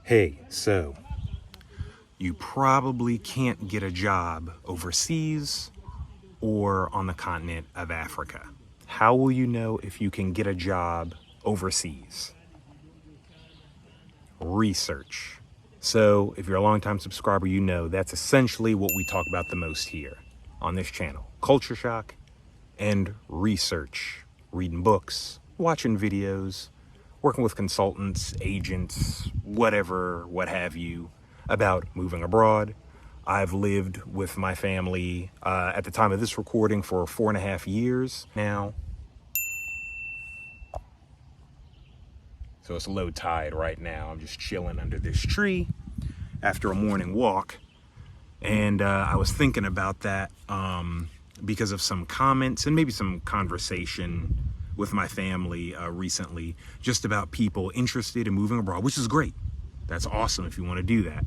Hey, so you probably can't get a job overseas or on the continent of Africa. How will you know if you can get a job overseas? Research. So if you're a longtime subscriber, you know that's essentially what we talk about the most here on this channel. Culture shock and research. Reading books, watching videos, working with consultants, agents, whatever, what have you, about moving abroad. I've lived with my family at the time of this recording for 4.5 years now. So it's low tide right now. I'm just chilling under this tree after a morning walk. And I was thinking about that because of some comments and maybe some conversation with my family recently, just about people interested in moving abroad, which is great. That's awesome if you want to do that.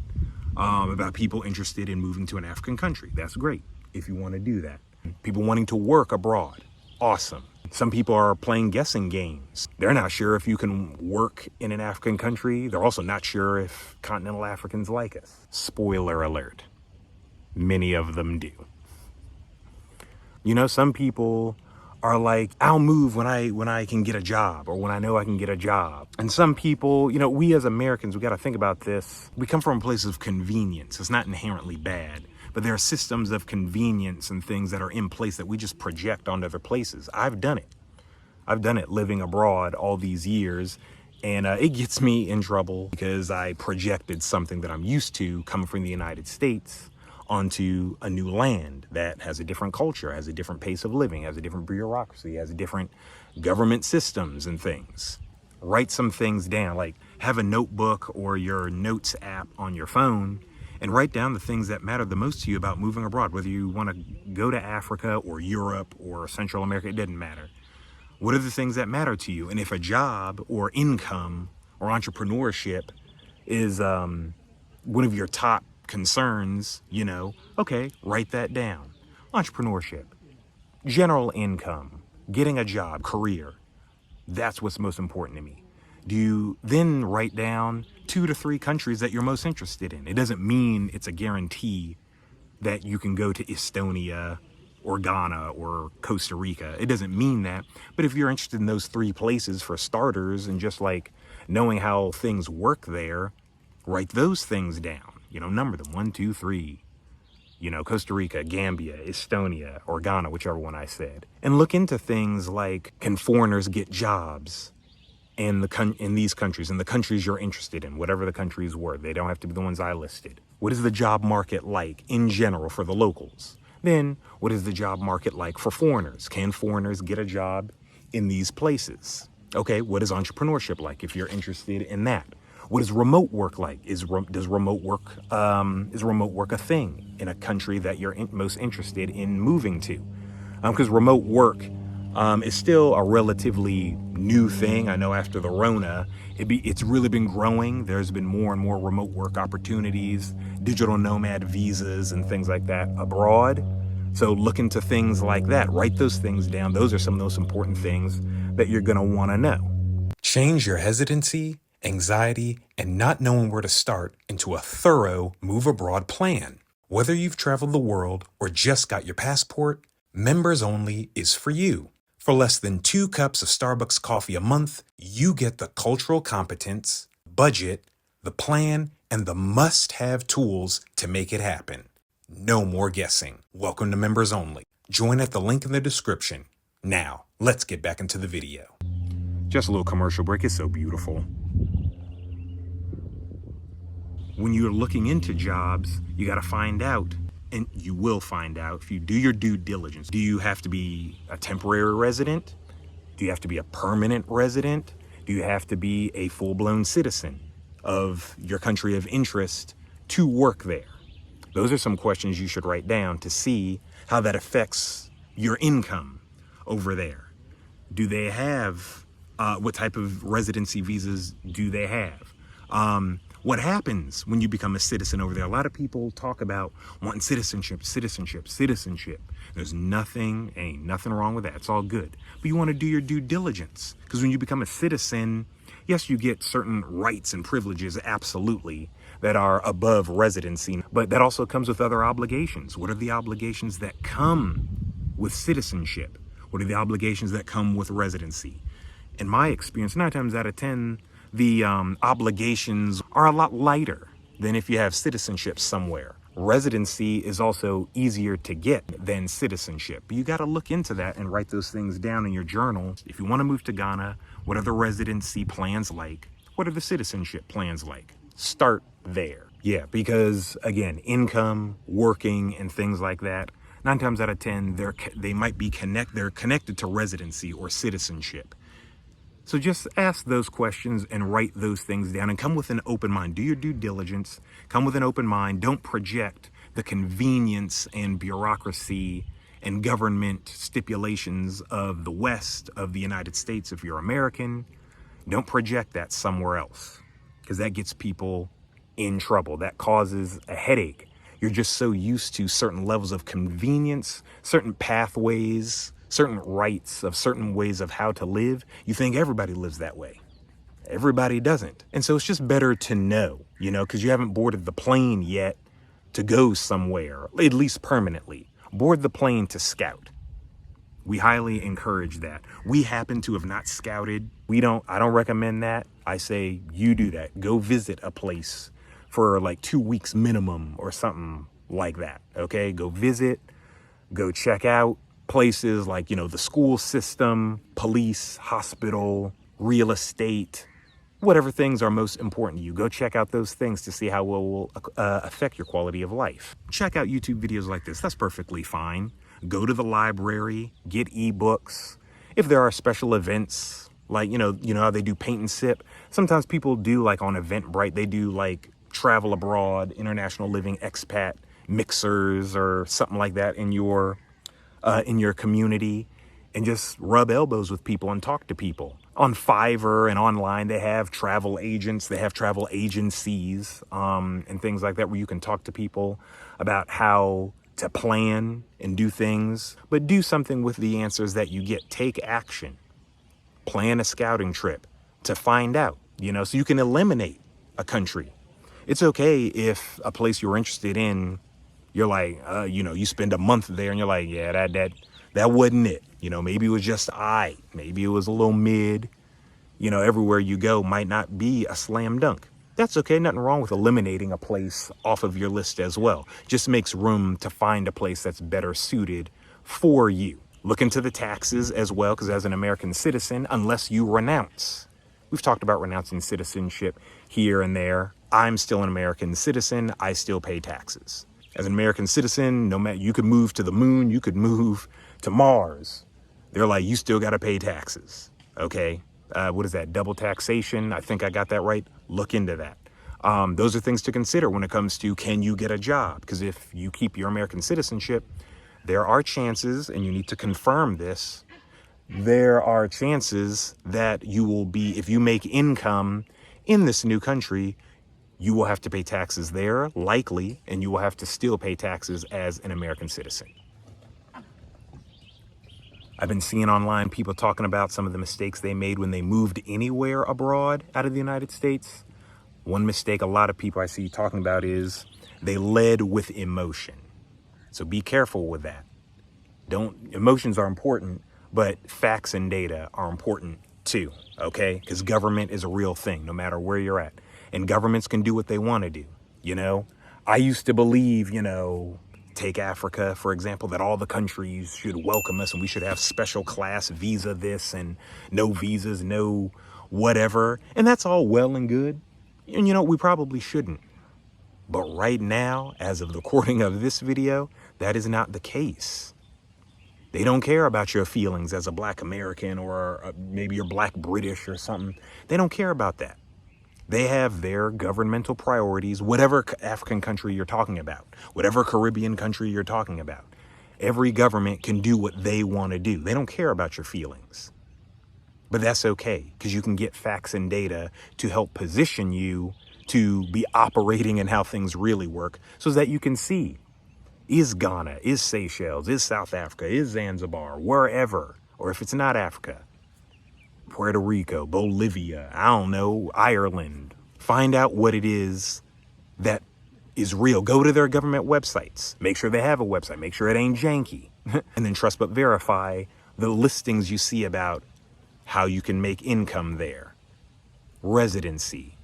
About people interested in moving to an African country. That's great if you want to do that. People wanting to work abroad. Awesome. Some people are playing guessing games. They're not sure if you can work in an African country. They're also not sure if continental Africans like us. Spoiler alert. Many of them do. You know, some people are like, I'll move when I can get a job, or when I know I can get a job. And some people, you know, we as Americans, we got to think about this. We come from a place of convenience. It's not inherently bad, but there are systems of convenience and things that are in place that we just project onto other places. I've done it. I've done it living abroad all these years, and it gets me in trouble because I projected something that I'm used to coming from the United States onto a new land that has a different culture, has a different pace of living, has a different bureaucracy, has a different government systems and things. Write some things down, like have a notebook or your notes app on your phone and write down the things that matter the most to you about moving abroad, whether you want to go to Africa or Europe or Central America, it doesn't matter. What are the things that matter to you? And if a job or income or entrepreneurship is one of your top concerns, you know, okay, write that down. Entrepreneurship, general income, getting a job, career, that's what's most important to me. Do you then write down 2 to 3 countries that you're most interested in? It doesn't mean it's a guarantee that you can go to Estonia or Ghana or Costa Rica. It doesn't mean that. But if you're interested in those 3 places for starters and just like knowing how things work there, write those things down. You know, number them 1, 2, 3. You know, Costa Rica, Gambia, Estonia, or Ghana, whichever one I said. And look into things like, can foreigners get jobs in these countries, in the countries you're interested in, whatever the countries were. They don't have to be the ones I listed. What is the job market like in general for the locals? Then, what is the job market like for foreigners? Can foreigners get a job in these places? Okay, what is entrepreneurship like if you're interested in that? What is remote work like? Is remote work a thing in a country that you're most interested in moving to? Because remote work is still a relatively new thing. I know after the Rona, it's really been growing. There's been more and more remote work opportunities, digital nomad visas and things like that abroad. So look into things like that. Write those things down. Those are some of those important things that you're going to want to know. Change your hesitancy, anxiety, and not knowing where to start into a thorough move abroad plan. Whether you've traveled the world or just got your passport, Members Only is for you. For less than 2 cups of Starbucks coffee a month, you get the cultural competence, budget, the plan, and the must-have tools to make it happen. No more guessing. Welcome to Members Only. Join at the link in the description. Now, let's get back into the video. Just a little commercial break. It's so beautiful. When you're looking into jobs, you got to find out, and you will find out if you do your due diligence. Do you have to be a temporary resident? Do you have to be a permanent resident? Do you have to be a full-blown citizen of your country of interest to work there? Those are some questions you should write down to see how that affects your income over there. Do they have, what type of residency visas do they have? What happens when you become a citizen over there? A lot of people talk about wanting citizenship. There's ain't nothing wrong with that. It's all good. But you want to do your due diligence, because when you become a citizen, Yes, you get certain rights and privileges, absolutely, that are above residency, but that also comes with other obligations. What are the obligations that come with citizenship? What are the obligations that come with residency? In my experience, 9 times out of 10, the obligations are a lot lighter than if you have citizenship somewhere. Residency is also easier to get than citizenship. But you got to look into that and write those things down in your journal. If you want to move to Ghana, what are the residency plans like? What are the citizenship plans like? Start there. Yeah, because again, income, working, and things like that, 9 times out of 10, they're connected to residency or citizenship. So just ask those questions and write those things down and come with an open mind. Do your due diligence. Come with an open mind. Don't project the convenience and bureaucracy and government stipulations of the West, of the United States, if you're American. Don't project that somewhere else, because that gets people in trouble. That causes a headache. You're just so used to certain levels of convenience, certain pathways, certain rights of certain ways of how to live. You think everybody lives that way. Everybody doesn't. And so it's just better to know, because you haven't boarded the plane yet to go somewhere, at least permanently. Board the plane to scout. We highly encourage that. We happen to have not scouted. I don't recommend that. I say you do that. Go visit a place for like 2 weeks minimum or something like that. Okay, go visit, go check out places like, the school system, police, hospital, real estate, whatever things are most important to you. Go check out those things to see how it will affect your quality of life. Check out YouTube videos like this. That's perfectly fine. Go to the library, get ebooks. If there are special events, like, how they do paint and sip. Sometimes people do, like on Eventbrite, they do like travel abroad, international living, expat mixers or something like that in your community, and just rub elbows with people and talk to people. On Fiverr and online, they have travel agents, they have travel agencies, and things like that, where you can talk to people about how to plan and do things, but do something with the answers that you get. Take action. Plan a scouting trip to find out, so you can eliminate a country. It's okay if a place you're interested in, you're like, you spend a month there and you're like, yeah, that wasn't it. Maybe it was just maybe it was a little mid. Everywhere you go might not be a slam dunk. That's okay. Nothing wrong with eliminating a place off of your list as well. Just makes room to find a place that's better suited for you. Look into the taxes as well, because as an American citizen, unless you renounce, we've talked about renouncing citizenship here and there. I'm still an American citizen. I still pay taxes. As an American citizen, no matter, you could move to the moon, you could move to Mars. They're like, you still got to pay taxes. Okay. What is that? Double taxation. I think I got that right. Look into that. Those are things to consider when it comes to, can you get a job? Because if you keep your American citizenship, there are chances, and you need to confirm this, there are chances that you will be, if you make income in this new country, you will have to pay taxes there, likely, and you will have to still pay taxes as an American citizen. I've been seeing online people talking about some of the mistakes they made when they moved anywhere abroad out of the United States. One mistake a lot of people I see talking about is they led with emotion. So be careful with that. Emotions are important, but facts and data are important too, okay? Because government is a real thing, no matter where you're at. And governments can do what they want to do, I used to believe, take Africa, for example, that all the countries should welcome us and we should have special class visa this and no visas, no whatever. And that's all well and good. And we probably shouldn't. But right now, as of the recording of this video, that is not the case. They don't care about your feelings as a Black American or maybe you're Black British or something. They don't care about that. They have their governmental priorities, whatever African country you're talking about, whatever Caribbean country you're talking about. Every government can do what they want to do. They don't care about your feelings. But that's okay, because you can get facts and data to help position you to be operating in how things really work, so that you can see, is Ghana, is Seychelles, is South Africa, is Zanzibar, wherever, or if it's not Africa, Puerto Rico, Bolivia, I don't know, Ireland. Find out what it is that is real. Go to their government websites. Make sure they have a website. Make sure it ain't janky. And then trust but verify the listings you see about how you can make income there, residency,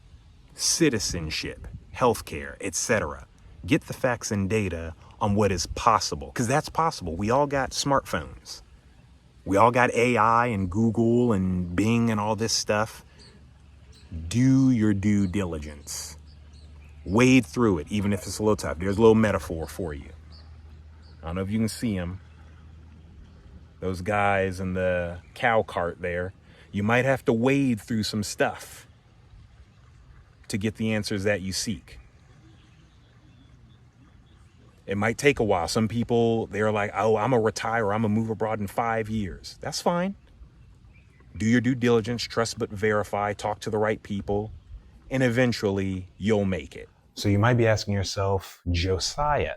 citizenship, healthcare, etc. Get the facts and data on what is possible, because that's possible. We all got smartphones. We all got AI and Google and Bing and all this stuff. Do your due diligence. Wade through it, even if it's a little tough. There's a little metaphor for you. I don't know if you can see them. Those guys in the cow cart there. You might have to wade through some stuff to get the answers that you seek. It might take a while. Some people, they're like, oh, I'm going to retire. I'm going to move abroad in 5 years. That's fine. Do your due diligence, trust but verify, talk to the right people, and eventually you'll make it. So you might be asking yourself, Josiah,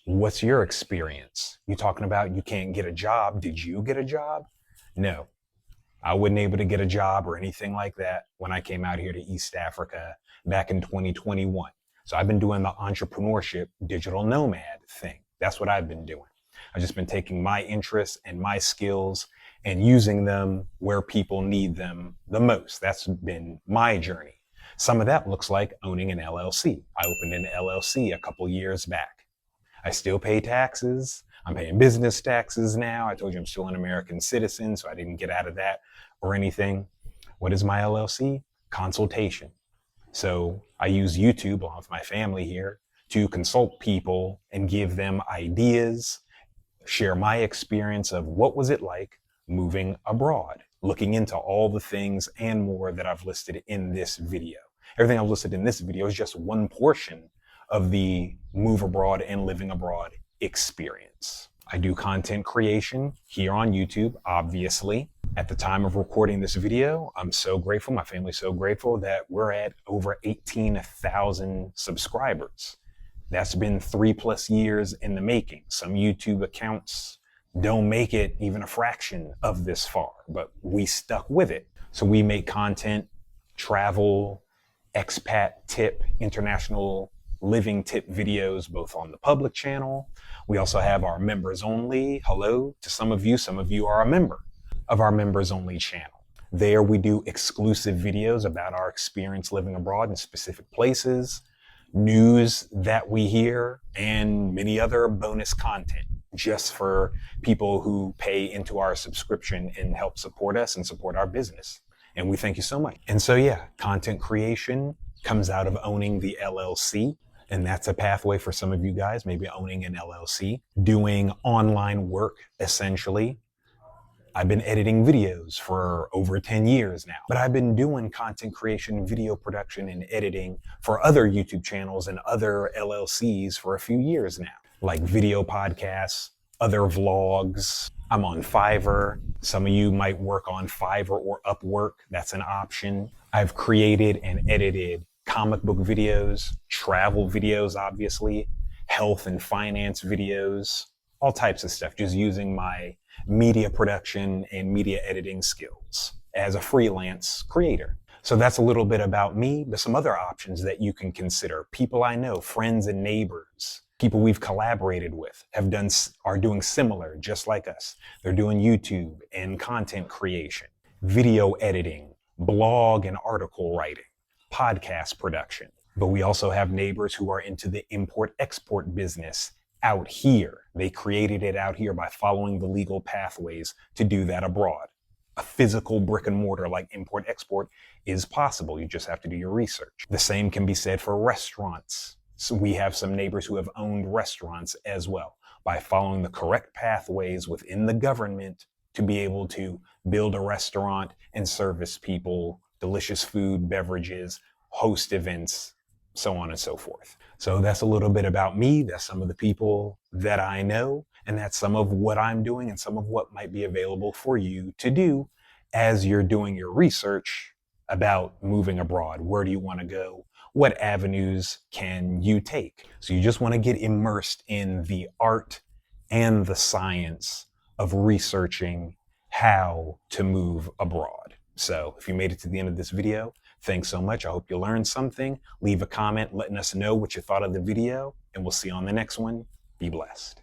what's your experience? You talking about you can't get a job. Did you get a job? No, I wasn't able to get a job or anything like that when I came out here to East Africa back in 2021. So I've been doing the entrepreneurship digital nomad thing. That's what I've been doing. I've just been taking my interests and my skills and using them where people need them the most. That's been my journey. Some of that looks like owning an LLC. I opened an LLC a couple years back. I still pay taxes. I'm paying business taxes now. I told you I'm still an American citizen, so I didn't get out of that or anything. What is my LLC? Consultation. So I use YouTube along with my family here to consult people and give them ideas, share my experience of what was it like moving abroad, looking into all the things and more that I've listed in this video. Everything I've listed in this video is just one portion of the move abroad and living abroad experience. I do content creation here on YouTube, obviously. At the time of recording this video, I'm so grateful, my family's so grateful that we're at over 18,000 subscribers. That's been 3+ years in the making. Some YouTube accounts don't make it even a fraction of this far, but we stuck with it. So we make content, travel, expat tip, international living tip videos, both on the public channel. We also have our members only. Hello to some of you are a member of our members only channel. There we do exclusive videos about our experience living abroad in specific places, news that we hear, and many other bonus content just for people who pay into our subscription and help support us and support our business. And we thank you so much. And so yeah, content creation comes out of owning the LLC. And that's a pathway for some of you guys, maybe owning an LLC, doing online work, essentially. I've been editing videos for over 10 years now, but I've been doing content creation, video production, and editing for other YouTube channels and other LLCs for a few years now, like video podcasts, other vlogs. I'm on Fiverr. Some of you might work on Fiverr or Upwork. That's an option. I've created and edited comic book videos, travel videos, obviously, health and finance videos, all types of stuff, just using my media production and media editing skills as a freelance creator. So that's a little bit about me, but some other options that you can consider. People I know, friends and neighbors, people we've collaborated with are doing similar, just like us. They're doing YouTube and content creation, video editing, blog and article writing, podcast production. But we also have neighbors who are into the import-export business out here. They created it out here by following the legal pathways to do that abroad. A physical brick and mortar like import-export is possible. You just have to do your research. The same can be said for restaurants. So we have some neighbors who have owned restaurants as well by following the correct pathways within the government to be able to build a restaurant and service people delicious food, beverages, host events, so on and so forth. So that's a little bit about me. That's some of the people that I know, and that's some of what I'm doing and some of what might be available for you to do as you're doing your research about moving abroad. Where do you want to go? What avenues can you take? So you just want to get immersed in the art and the science of researching how to move abroad. So if you made it to the end of this video, thanks so much. I hope you learned something. Leave a comment letting us know what you thought of the video, and we'll see you on the next one. Be blessed.